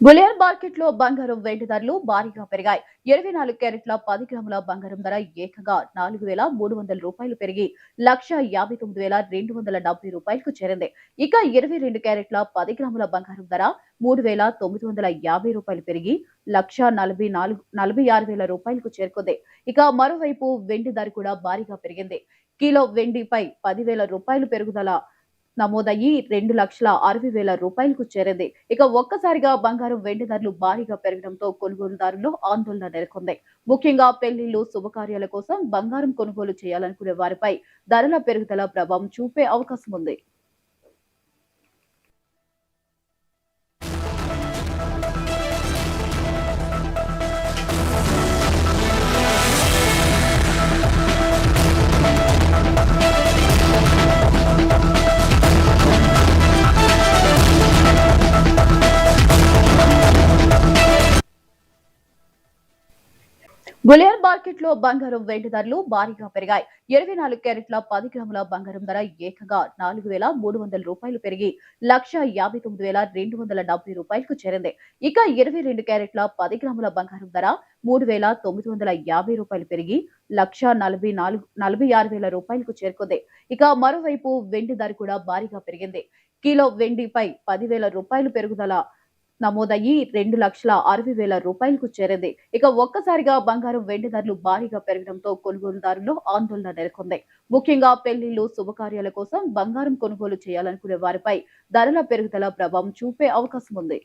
Bullion market లో బంగారం వెండి ధరలు భారీగా పెరిగాయి. 24 క్యారెట్ల 10 గ్రాముల బంగారం ధర ఏకంగా 4,300 రూపాయలు పెరిగి 1,59,270 రూపాయలకు చేరింది. ఇక 22 క్యారెట్ల 10 గ్రాముల బంగారం ధర 3,950 రూపాయలు పెరిగి 1,46,000 రూపాయలకు చేరుకుంది. ఇక మరోవైపు వెండి ధర కూడా భారీగా పెరిగింది. కిలో వెండిపై 10,000 రూపాయలు పెరుగుదల నమోదయ్యి 2,60,000 రూపాయలకు చేరింది. ఇక ఒక్కసారిగా బంగారం వెండి ధరలు భారీగా పెరగడంతో కొనుగోలుదారుల్లో ఆందోళన నెలకొంది. ముఖ్యంగా పెళ్లిళ్లు శుభకార్యాల కోసం బంగారం కొనుగోలు చేయాలనుకునే వారిపై ధరల పెరుగుదల ప్రభావం చూపే అవకాశం ఉంది. బులియన్ మార్కెట్ లో బంగారం వెండి ధరలు భారీగా పెరిగాయి. 24 క్యారెట్ల 10 గ్రాముల బంగారం ధర ఏకంగా 4,300 రూపాయలు పెరిగి 1,59,270 రూపాయలకు చేరింది. ఇక 22 క్యారెట్ల 10 గ్రాముల బంగారం ధర 3,950 రూపాయలు పెరిగి 1,46,000 రూపాయలకు చేరుకుంది. ఇక మరోవైపు వెండి ధర కూడా భారీగా పెరిగింది. కిలో వెండిపై 10,000 రూపాయలు పెరుగుదల నమోదయ్యి 2,60,000 రూపాయలకు చేరింది. ఇక ఒక్కసారిగా బంగారం వెండి ధరలు భారీగా పెరగడంతో కొనుగోలుదారుల్లో ఆందోళన నెలకొంది. ముఖ్యంగా పెళ్లిళ్లు శుభకార్యాల కోసం బంగారం కొనుగోలు చేయాలనుకునే వారిపై ధరల పెరుగుదల ప్రభావం చూపే అవకాశం ఉంది.